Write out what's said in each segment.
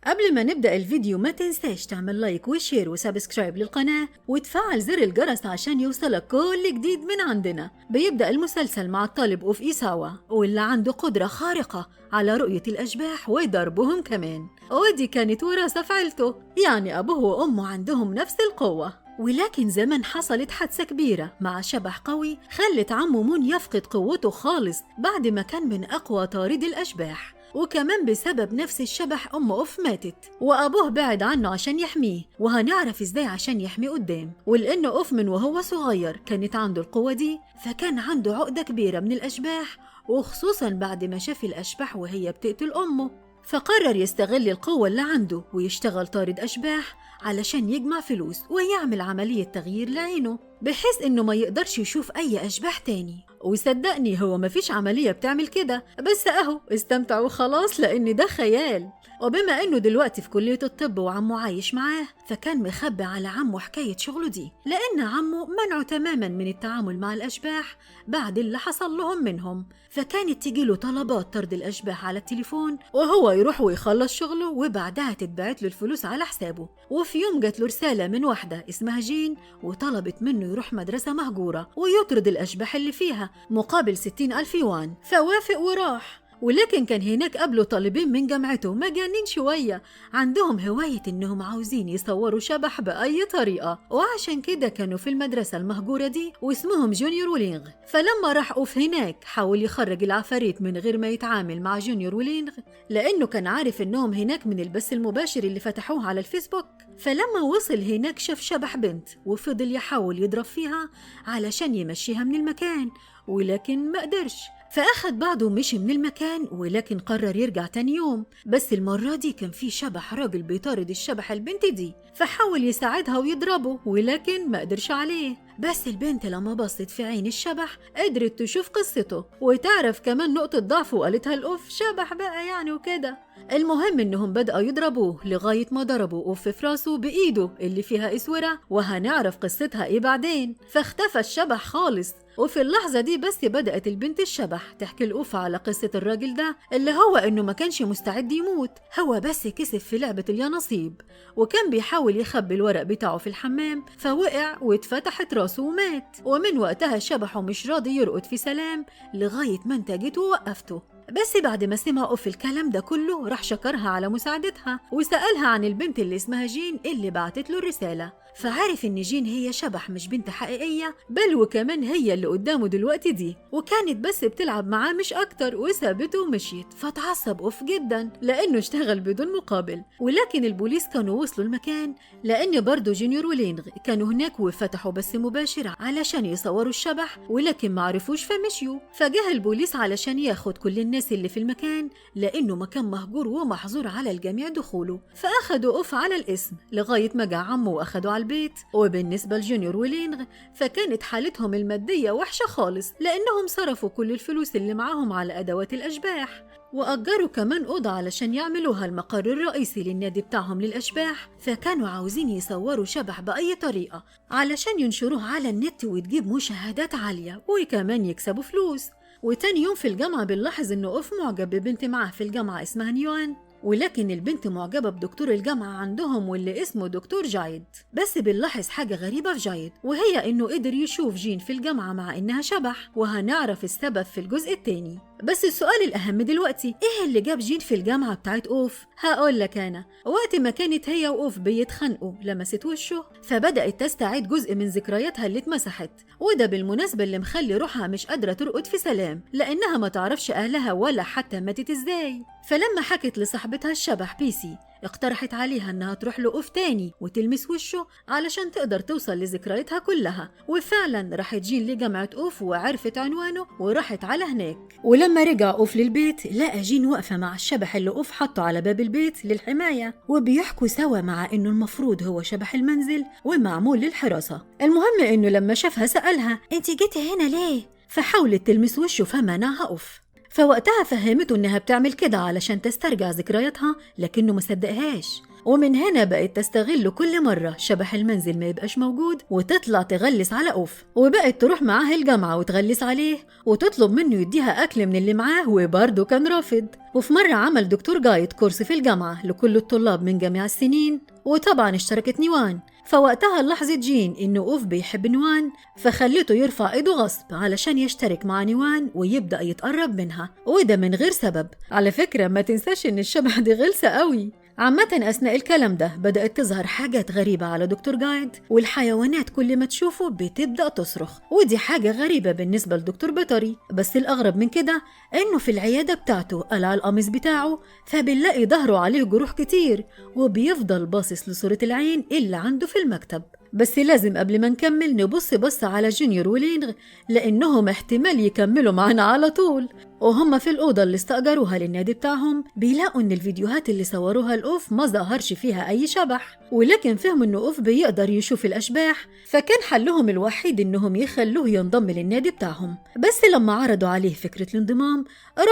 قبل ما نبدأ الفيديو ما تنساش تعمل لايك وشير وسبسكرايب للقناة وتفعل زر الجرس عشان يوصلك كل جديد من عندنا. بيبدأ المسلسل مع الطالب أوف إيساوا واللي عنده قدرة خارقة على رؤية الأشباح وضربهم كمان، ودي كانت وراثة في عيلته، يعني أبوه وأمه عندهم نفس القوة. ولكن زمان حصلت حادثة كبيرة مع شبح قوي خلت عمه مون يفقد قوته خالص بعد ما كان من أقوى طارد الأشباح، وكمان بسبب نفس الشبح أم أوف ماتت وأبوه بعد عنه عشان يحميه، وهنعرف إزاي عشان يحميه قدام. ولأن أوف من وهو صغير كانت عنده القوة دي فكان عنده عقدة كبيرة من الأشباح، وخصوصا بعد ما شاف الأشباح وهي بتقتل أمه، فقرر يستغل القوة اللي عنده ويشتغل طارد أشباح علشان يجمع فلوس ويعمل عملية تغيير لعينه بحيث إنه ما يقدرش يشوف أي أشباح تاني. وصدقني هو مفيش عملية بتعمل كده، بس أهو استمتع وخلاص لأن ده خيال. وبما إنه دلوقتي في كلية الطب وعمه عايش معاه فكان مخبي على عمه حكاية شغله دي، لأن عمه منعه تماما من التعامل مع الأشباح بعد اللي حصل لهم منهم، فكانت تجيله طلبات طرد الأشباح على التليفون وهو يروح ويخلص شغله وبعدها تتبعت له الفلوس على حسابه. وفي يوم جات له رسالة من واحدة اسمها جين وطلبت منه يروح مدرسة مهجورة ويطرد الأشباح اللي فيها مقابل 60,000 يوان، فوافق وراح. ولكن كان هناك قبله طالبين من جامعته مجانين شوية عندهم هواية إنهم عاوزين يصوروا شبح بأي طريقة، وعشان كده كانوا في المدرسة المهجورة دي واسمهم جونيور ولينغ. فلما راح أوف هناك حاول يخرج العفاريت من غير ما يتعامل مع جونيور ولينغ لأنه كان عارف إنهم هناك من البث المباشر اللي فتحوه على الفيسبوك. فلما وصل هناك شاف شبح بنت وفضل يحاول يضرب فيها علشان يمشيها من المكان، ولكن ما قدرش، فأخد بعضه ومشي من المكان. ولكن قرر يرجع تاني يوم، بس المرة دي كان في شبح راجل بيطارد الشبح البنت دي، فحاول يساعدها ويضربه ولكن ما قدرش عليه. بس البنت لما بصت في عين الشبح قدرت تشوف قصته وتعرف كمان نقطة ضعفه وقالتها الأوف شبح بقى يعني وكده. المهم إنهم بدأوا يضربوه لغاية ما ضربوا أوف في راسه بإيده اللي فيها إسورة، وهنعرف قصتها إيه بعدين. فاختفى الشبح خالص، وفي اللحظة دي بس بدأت البنت الشبح تحكي الأوف على قصة الراجل ده اللي هو إنه ما كانش مستعد يموت، هو بس كسب في لعبة اليانصيب وكان بيحاول يخبي الورق بتاعه في الحمام فوقع واتفتحت راسه ومات. ومن وقتها الشبح مش راضي يرقد في سلام لغاية ما انتجته ووقفته. بس بعد ما سمع أوف الكلام ده كله راح شكرها على مساعدتها وسألها عن البنت اللي اسمها جين اللي بعتت له الرسالة، فعارف إن جين هي شبح مش بنت حقيقية، بل وكمان هي اللي قدامه دلوقتي دي، وكانت بس بتلعب معاه مش أكتر وسابته ومشيت. فتعصب أوف جدا لأنه اشتغل بدون مقابل. ولكن البوليس كانوا وصلوا المكان لأن برضو جونيور ولينغ كانوا هناك وفتحوا بث مباشر علشان يصوروا الشبح، ولكن معرفوش فمشيوا. فجاه البوليس علشان ياخد كل الناس اللي في المكان لأنه مكان مهجور ومحظور على الجميع دخوله، فأخدوا أوف على الاسم لغاية ما جه عمه وأخدوا على البيت. وبالنسبة لجونيور ولينغ فكانت حالتهم المادية وحشة خالص لأنهم صرفوا كل الفلوس اللي معاهم على أدوات الأشباح، وأجروا كمان أوضة علشان يعملوها المقر الرئيسي للنادي بتاعهم للأشباح، فكانوا عاوزين يصوروا شبح بأي طريقة علشان ينشروه على النت وتجيب مشاهدات عالية وكمان يكسبوا فلوس. وتاني يوم في الجامعة بنلاحظ إنه أوف معجب ببنت معاه في الجامعة اسمها نيوان، ولكن البنت معجبة بدكتور الجامعة عندهم واللي اسمه دكتور جايد. بس بنلاحظ حاجة غريبة في جايد وهي إنه قدر يشوف جين في الجامعة مع إنها شبح، وهنعرف السبب في الجزء التاني. بس السؤال الأهم دلوقتي إيه اللي جاب جين في الجامعة بتاعت أوف؟ هقول لك أنا، وقت ما كانت هي وأوف بيتخانقوا لمست وشه فبدأت تستعيد جزء من ذكرياتها اللي اتمسحت، وده بالمناسبة اللي مخلي روحها مش قادرة ترقد في سلام لأنها ما تعرفش أهلها ولا حتى ماتت إزاي. فلما حكت لصاحبتها الشبح بيسي اقترحت عليها انها تروح له أوف تاني وتلمس وشه علشان تقدر توصل لذكرياتها كلها. وفعلا راحت جين لجامعة أوف وعرفت عنوانه وراحت على هناك. ولما رجع أوف للبيت لقى جين واقفة مع الشبح اللي أوف حطه على باب البيت للحماية وبيحكوا سوا مع انه المفروض هو شبح المنزل ومعمول للحراسة. المهم انه لما شافها سألها انتي جيتي هنا ليه؟ فحاولت تلمس وشه فمنعها أوف. فوقتها فهمته إنها بتعمل كده علشان تسترجع ذكرياتها، لكنه مصدقهاش. ومن هنا بقت تستغل كل مرة شبح المنزل ما يبقاش موجود وتطلع تغلس على أوف، وبقت تروح معاه الجامعة وتغلس عليه وتطلب منه يديها أكل من اللي معاه، وبرضه كان رافض. وفي مرة عمل دكتور جايد كورس في الجامعة لكل الطلاب من جميع السنين، وطبعا اشتركت نيوان. فوقتها لاحظت جين إنه أوف بيحب نيوان، فخلته يرفع إيده غصب علشان يشترك مع نيوان ويبدأ يتقرب منها، وده من غير سبب. على فكرة ما تنساش إن الشبح دي غلسة قوي. عامة أثناء الكلام ده بدأت تظهر حاجات غريبة على دكتور جايد، والحيوانات كل ما تشوفه بتبدأ تصرخ، ودي حاجة غريبة بالنسبة لدكتور بيطري. بس الأغرب من كده إنه في العيادة بتاعته قلع القميص بتاعه، فبنلاقي ظهره عليه جروح كتير، وبيفضل باصص لصورة العين اللي عنده في المكتب. بس لازم قبل ما نكمل نبص على جونيور ولينغ، لأنهم احتمال يكملوا معنا على طول. وهم في الأوضة اللي استأجروها للنادي بتاعهم بيلاقوا إن الفيديوهات اللي صوروها الأوف ما ظهرش فيها أي شبح، ولكن فهموا إنه أوف بيقدر يشوف الأشباح، فكان حلهم الوحيد إنهم يخلوه ينضم للنادي بتاعهم. بس لما عرضوا عليه فكرة الانضمام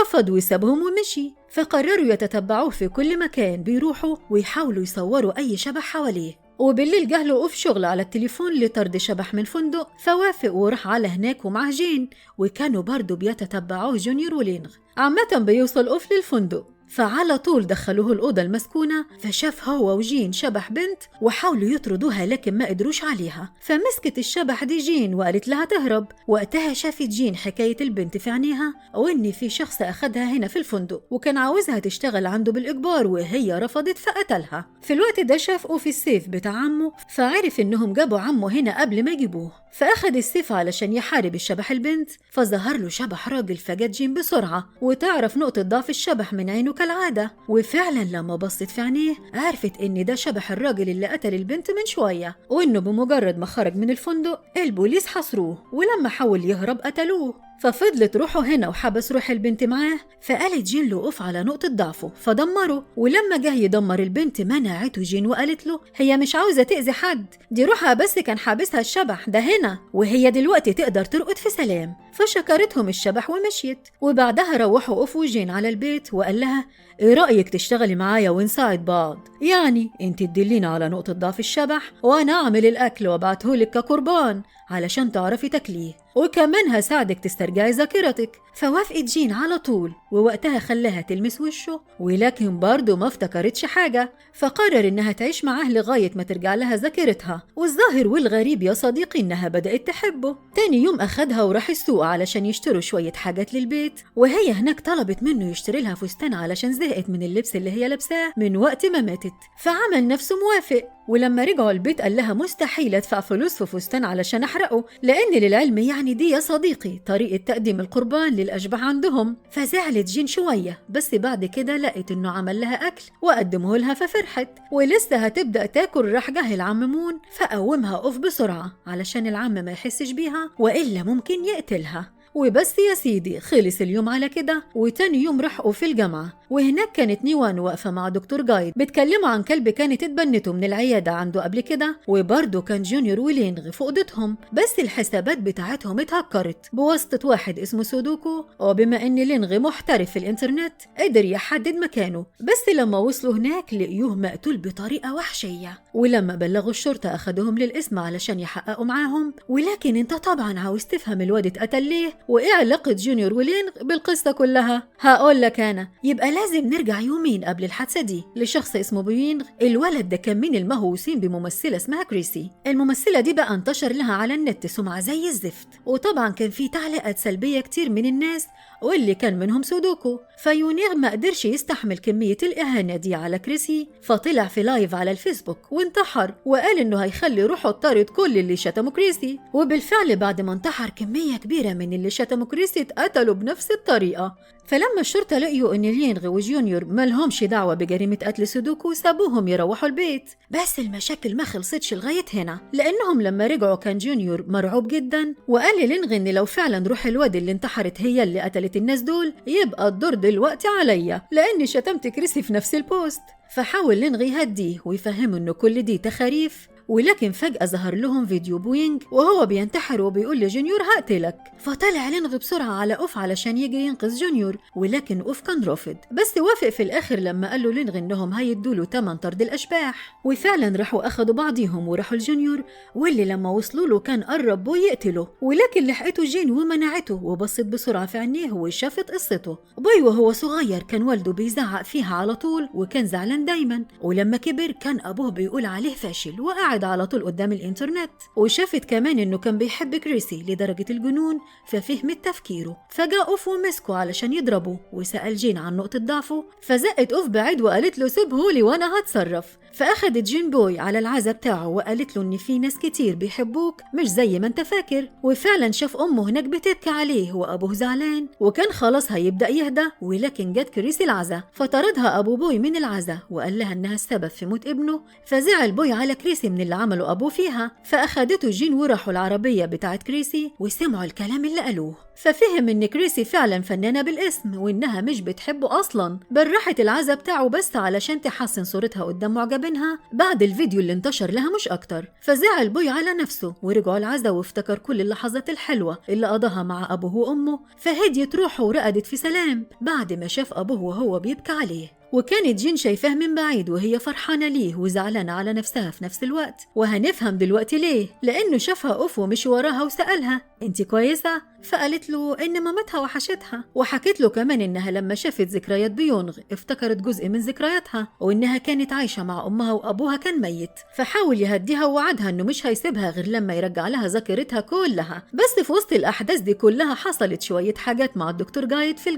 رفض وسابهم ومشي، فقرروا يتتبعوه في كل مكان بيروحوا ويحاولوا يصوروا أي شبح حواليه. وبالليل جه له أوف شغل على التليفون لطرد شبح من الفندق، فوافق وراح على هناك ومع جين، وكانوا برضو بيتتبعوه جونيور ولينغ. عامة بيوصل أوف للفندق، فعلى طول دخلوه الأوضة المسكونة، فشاف هو وجين شبح بنت وحاولوا يطردوها لكن ما قدروش عليها، فمسكت الشبح دي جين وقالت لها تهرب. وقتها شافت جين حكاية البنت في عينيها، وإن في شخص أخدها هنا في الفندق وكان عاوزها تشتغل عنده بالإجبار، وهي رفضت فقتلها. في الوقت ده شاف أوف السيف بتاع عمه، فعرف إنهم جابوا عمه هنا قبل ما يجيبوه، فأخد السيف علشان يحارب الشبح البنت. فظهر له شبح راجل، فجت جين بسرعة وتعرف نقطة ضعف الشبح من عينه كالعادة، وفعلا لما بصت في عينيه عرفت إن ده شبح الراجل اللي قتل البنت من شوية، وإنه بمجرد ما خرج من الفندق البوليس حصروه، ولما حاول يهرب قتلوه. ففضلت روحه هنا وحبس روح البنت معاه، فقالت جين له أوف على نقطة ضعفه فدمره. ولما جه يدمر البنت منعته جين وقالت له هي مش عاوزة تأذي حد، دي روحها بس كان حابسها الشبح ده هنا، وهي دلوقتي تقدر ترقد في سلام. فشكرتهم الشبح ومشيت. وبعدها روحوا أوف وجين على البيت، وقال لها ايه رأيك تشتغلي معايا ونساعد بعض؟ يعني انت تدلينا على نقطة ضعف الشبح وانا اعمل الاكل وابعتهولك كقربان علشان تعرفي تاكليه، وكمان هساعدك تسترجعي ذاكرتك. فوافقت جين على طول، ووقتها خلاها تلمس وشه، ولكن برضه ما افتكرتش حاجة، فقرر انها تعيش معاه لغاية ما ترجع لها ذاكرتها. والظاهر والغريب يا صديقي انها بدأت تحبه. تاني يوم اخدها وراح السوق علشان يشتروا شوية حاجات للبيت، وهي هناك طلبت منه يشتري لها فستان علشان زهقت من اللبس اللي هي لابساه من وقت ما ماتت، فعمل نفسه موافق. ولما رجعوا البيت قال لها مستحيل ادفع فلوس في فستان علشان احرقه، لان للعلم يعني دي يا صديقي طريقة تقديم القربان للأشباح عندهم. فزعلت جين شوية، بس بعد كده لقيت انه عمل لها اكل وقدمه لها ففرحت، ولسه هتبدأ تاكل راح جه العم مون فقومها أوف بسرعة علشان العم ما يحسش بيها وإلا ممكن يقتلها. وبس يا سيدي خلص اليوم على كده. وتاني يوم راحوا في الجامعة، وهناك كانت نيوان واقفة مع دكتور جايد بتكلموا عن كلب كانت اتبنته من العيادة عنده قبل كده، وبرضه كان جونيور ولينغ في أوضتهم، بس الحسابات بتاعتهم اتهكرت بواسطة واحد اسمه سودوكو، وبما ان لينغ محترف في الانترنت قدر يحدد مكانه. بس لما وصلوا هناك لقيوه مقتول بطريقة وحشية، ولما بلغوا الشرطة أخدوهم للقسم علشان يحققوا معاهم. ولكن انت طبعا عاوز تفهم الواد اتقتل ليه وايه علاقة جونيور ولينغ بالقصة كلها. هقول لك انا، يبقى لازم نرجع يومين قبل الحادثة دي لشخص اسمه بوينغ. الولد ده كان من المهووسين بممثلة اسمها كريسي. الممثلة دي بقى انتشر لها على النت سمعة زي الزفت، وطبعا كان في تعليقات سلبية كتير من الناس واللي كان منهم سودوكو. فيونيغ ما قدرش يستحمل كمية الإهانة دي على كريسي، فطلع في لايف على الفيسبوك وانتحر، وقال انه هيخلي روحه تطارد كل اللي شتموا كريسي. وبالفعل بعد ما انتحر كمية كبيرة من اللي شتموا كريسي اتقتلوا بنفس الطريقة. فلما الشرطة لقيوا ان لينغ وجونيور مالهمش دعوة بجريمة قتل سودوكو سابوهم يروحوا البيت. بس المشاكل ما خلصتش لغاية هنا، لانهم لما رجعوا كان جونيور مرعوب جدا، وقال للينغ ان لو فعلا روح الواد اللي انتحرت هي اللي قتلت الناس دول يبقى الدور دلوقتي عليا، لاني شتمت كريسي في نفس البوست. فحاول لينغ يهديه ويفهمه انه كل دي تخاريف، ولكن فجأة ظهر لهم فيديو بوينج وهو بينتحر وبيقول لجونيور هقتلك. فطلع لينغ بسرعة على أوف علشان يجي ينقذ جونيور، ولكن أوف كان رافض، بس وافق في الآخر لما قال له لينغ إنهم هيدوله 8 طرد الأشباح. وفعلا راحوا أخدوا بعضيهم وراحوا لجونيور، واللي لما وصلوا له كان قرب بوي يقتله، ولكن لحقته جين ومنعته وبصت بسرعة في عينيه وشافت قصته. بوي وهو صغير كان والده بيزعق فيها على طول وكان زعلان دايما، ولما كبر كان أبوه بيقول عليه فاشل وقاعد على طول قدام الإنترنت. وشافت كمان إنه كان بيحب كريسي لدرجة الجنون، ففهمت تفكيره، فجاء أوف ومسكه علشان يضربه، وسأل جين عن نقطة ضعفه، فزقت أوف بعيد وقالت له سيبهولي وأنا هتصرف. فأخدت جين بوي على العزا بتاعه وقالت له إن في ناس كتير بيحبوك مش زي ما انت فاكر. وفعلا شاف أمه هناك بتبكي عليه وأبوه زعلان وكان خلاص هيبدأ يهدى، ولكن جت كريسي العزا فطردها أبو بوي من العزا وقال لها إنها السبب في موت ابنه. فزعل بوي على كريسي من اللي عمله أبوه فيها، فأخدته جين وراحوا العربية بتاعت كريسي وسمعوا الكلام اللي قالوه، ففهم إن كريسي فعلا فنانة بالاسم وإنها مش بتحبه أصلا، بل راحت العزا بتاعه بس علشان تحسن صورتها قدام معجبينها بعد الفيديو اللي انتشر لها مش أكتر. فزعل بوي على نفسه ورجعوا العزا وافتكر كل اللحظات الحلوة اللي قضاها مع أبوه وأمه، فهديت روحه ورقدت في سلام بعد ما شاف أبوه وهو بيبكي عليه. وكانت جين شايفاه من بعيد وهي فرحانة ليه وزعلانة على نفسها في نفس الوقت، وهنفهم دلوقتي ليه، لأنه شافها أوف ومشي وراها وسألها انتي كويسة؟ فقالت له إن مامتها وحشتها، وحكت له كمان إنها لما شافت ذكريات بيونغ افتكرت جزء من ذكرياتها وإنها كانت عايشة مع أمها وأبوها كان ميت، فحاول يهديها ووعدها إنه مش هيسيبها غير لما يرجع لها ذاكرتها كلها. بس في وسط الأحداث دي كلها حصلت شوية حاجات مع الدكتور جايد في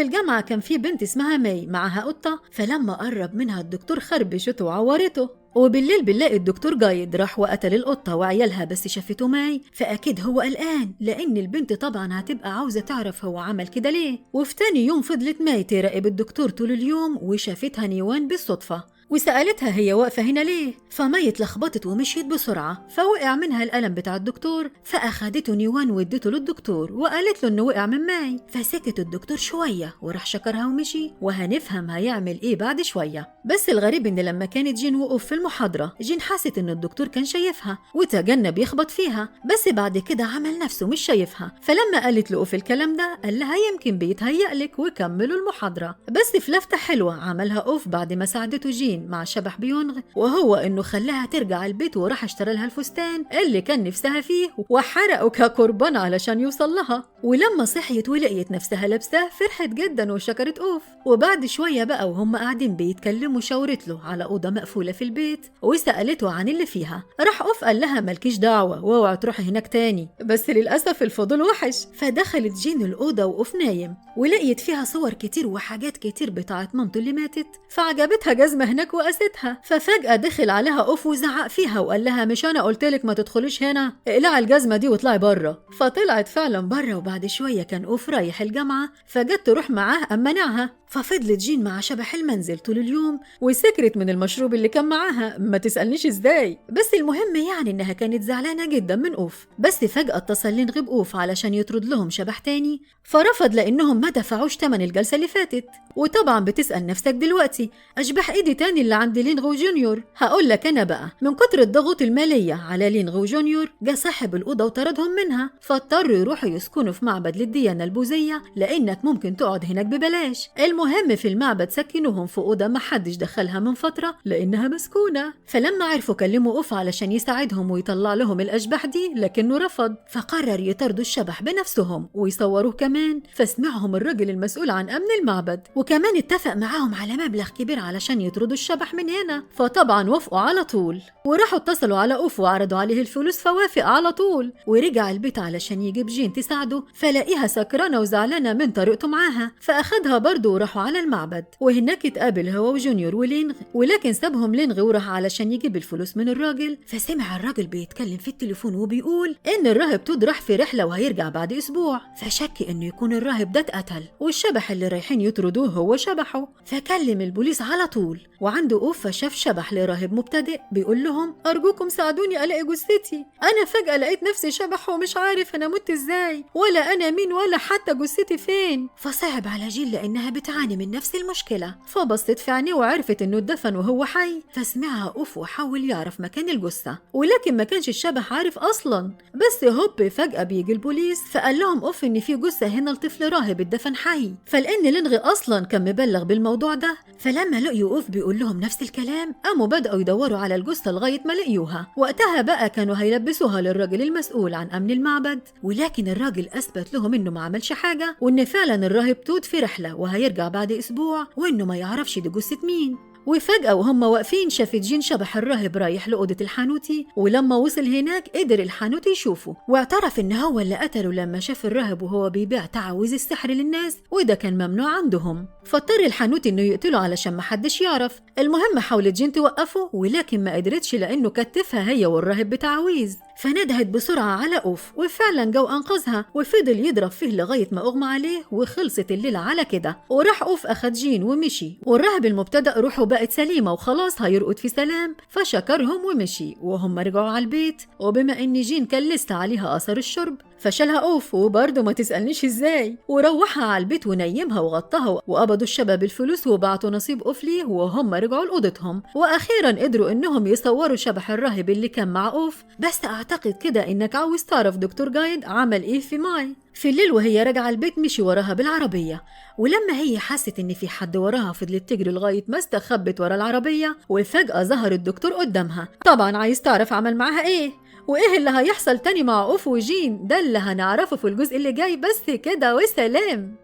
الجامعة كان في بنت اسمها ماي معها قطة، فلما قرب منها الدكتور خربشته وعورته. وبالليل بنلاقي الدكتور جايد راح وقتل القطة وعيالها، بس شافته ماي فأكيد هو قلقان لأن البنت طبعا هتبقى عاوزة تعرف هو عمل كده ليه. وفي تاني يوم فضلت ماي تراقب الدكتور طول اليوم وشافتها نيوان بالصدفة وسألتها هي واقفة هنا ليه، فماي اتلخبطت ومشيت بسرعة فوقع منها القلم بتاع الدكتور، فأخدته نيوان وادته للدكتور وقالت له إنه وقع من ماي، فسكت الدكتور شوية وراح شكرها ومشي، وهنفهم هيعمل إيه بعد شوية. بس الغريب إن لما كانت جين وقف في المحاضرة جين حست إن الدكتور كان شايفها وتجنب يخبط فيها، بس بعد كده عمل نفسه مش شايفها، فلما قالت له في الكلام ده قال لها يمكن بيتهيألك وكملوا المحاضرة. بس في لفتة حلوة عملها أوف بعد ما ساعدته جين مع شبح بيونغ، وهو إنه خلاها ترجع البيت وراح اشترى لها الفستان اللي كان نفسها فيه وحرقه كقربان علشان يوصل لها. ولما صحيت ولقيت نفسها لابساه فرحت جدا وشكرت أوف. وبعد شوية بقى وهم قاعدين بيتكلموا شاورت له على أوضة مقفولة في البيت وسألته عن اللي فيها، راح أوف قال لها مالكيش دعوة واوعى تروحي هناك تاني، بس للأسف الفضول وحش. فدخلت جين الأوضة وأوف نايم ولقيت فيها صور كتير وحاجات كتير بتاعت مامته اللي ماتت، فعجبتها جزمة هناك وقاستها. ففجأة دخل عليها أوف وزعق فيها وقال لها مش أنا قلتلك ما تدخليش هنا، اقلعي الجزمة دي واطلعي بره. فطلعت فعلا بره، وبعد شوية كان أوف رايح الجامعة فجت تروح معاه أما منعها، ففضلت جين مع شبح المنزل طول اليوم وسكرت من المشروب اللي كان معاها، ما تسألنيش ازاي، بس المهم يعني انها كانت زعلانة جدا من أوف. بس فجأة اتصل لينغ بأوف علشان يطرد لهم شبح تاني، فرفض لانهم ما دفعوش تمن الجلسة اللي فاتت. وطبعا بتسأل نفسك دلوقتي اشبح ايدي تاني اللي عند لينغ وجونيور؟ هقول لك انا بقى، من كتر الضغوط المالية على لينغ وجونيور جه صاحب الأوضة وطردهم منها، فاضطروا يروحوا يسكنوا في معبد للديانة البوذية لانك ممكن تقعد هناك ببلاش. المهم في المعبد سكنوهم في أوضة ما حدش دخلها من فترة لأنها مسكونة، فلما عرفوا كلموا أوف علشان يساعدهم ويطلع لهم الأشباح دي لكنه رفض، فقرر يطردوا الشبح بنفسهم ويصوروه كمان. فسمعهم الراجل المسؤول عن أمن المعبد وكمان اتفق معاهم على مبلغ كبير علشان يطردوا الشبح من هنا، فطبعا وافقوا على طول وراحوا اتصلوا على أوف وعرضوا عليه الفلوس فوافق على طول. ورجع البيت علشان يجيب جين تساعده، فلاقيها سكرانة وزعلانة من طريقته معاها، فأخدها برضه وراحوا على المعبد، وهناك اتقابل هو وجونيور ولينغ، ولكن سابهم لينغ وراح علشان يجيب الفلوس من الراجل. فسمع الراجل بيتكلم في التليفون وبيقول ان الراهب تود راح في رحلة وهيرجع بعد اسبوع، فشك انه يكون الراهب ده اتقتل والشبح اللي رايحين يطردوه هو شبحه، فكلم البوليس على طول. وعنده أوف فشاف شبح لراهب مبتدئ بيقول لهم ارجوكم ساعدوني الاقي جثتي، انا فجأة لقيت نفسي شبح ومش عارف انا مت ازاي ولا أنا مين ولا حتى جثتي فين. فصعب على جين لأنها بتعاني من نفس المشكلة، فبصت في عينيه وعرفت إنه اتدفن وهو حي. فسمعها أوف وحاول يعرف مكان الجثة، ولكن ما كانش الشبح عارف أصلا. بس هوب فجأة بيجي البوليس، فقال لهم أوف إن في جثة هنا لطفل راهب اتدفن حي. فلأن لينغي أصلا كان مبلغ بالموضوع ده، فلما لقيوا أوف بيقول لهم نفس الكلام قاموا بدأوا يدوروا على الجثة لغاية ما لقيوها. وقتها بقى كانوا هيلبسوها للراجل المسؤول عن أمن المعبد، ولكن الراجل أثبت لهم إنه ما عملش حاجة، وإن فعلا الراهب توت في رحلة وهيرجع بعد أسبوع، وإنه ما يعرفش دي جثة مين. وفجأة وهم واقفين شافت جين شبح الراهب رايح لأوضة الحانوتي، ولما وصل هناك قدر الحانوتي يشوفه، واعترف إن هو اللي قتله لما شاف الراهب وهو بيبيع تعاويذ السحر للناس، وده كان ممنوع عندهم. فاضطر الحانوتي إنه يقتله علشان محدش يعرف. المهم حاولت جين توقفه ولكن ما قدرتش لأنه كتفها هي والراهب بتعاويذ. فندهت بسرعة على أوف، وفعلا جو أنقذها وفضل يضرب فيه لغاية ما أغمى عليه، وخلصت الليلة على كده. وراح أوف أخد جين ومشي، والراهب المبتدأ روحه بقت سليمة وخلاص هيرقد في سلام، فشكرهم ومشي. وهم رجعوا على البيت، وبما إن جين كان لسه عليها أثر الشرب فشلها أوف، وبرضه ما تسألنيش إزاي، وروحها على البيت ونيمها وغطاها، وقبضوا الشباب الفلوس وبعتوا نصيب أوف ليه، وهم رجعوا لأوضتهم. وأخيرا قدروا إنهم يصوروا شبح الراهب اللي كان مع أوف. بس أعتقد كده إنك عاوز تعرف دكتور جايد عمل إيه في ماي. في الليل وهي راجعة البيت مشي وراها بالعربية، ولما هي حست إن في حد وراها فضلت تجري لغاية ما استخبت ورا العربية، وفجأة ظهر الدكتور قدامها. طبعا عايز تعرف عمل معاها إيه وإيه اللي هيحصل تاني مع أوف وجين، ده اللي هنعرفه في الجزء اللي جاي. بس كده وسلام.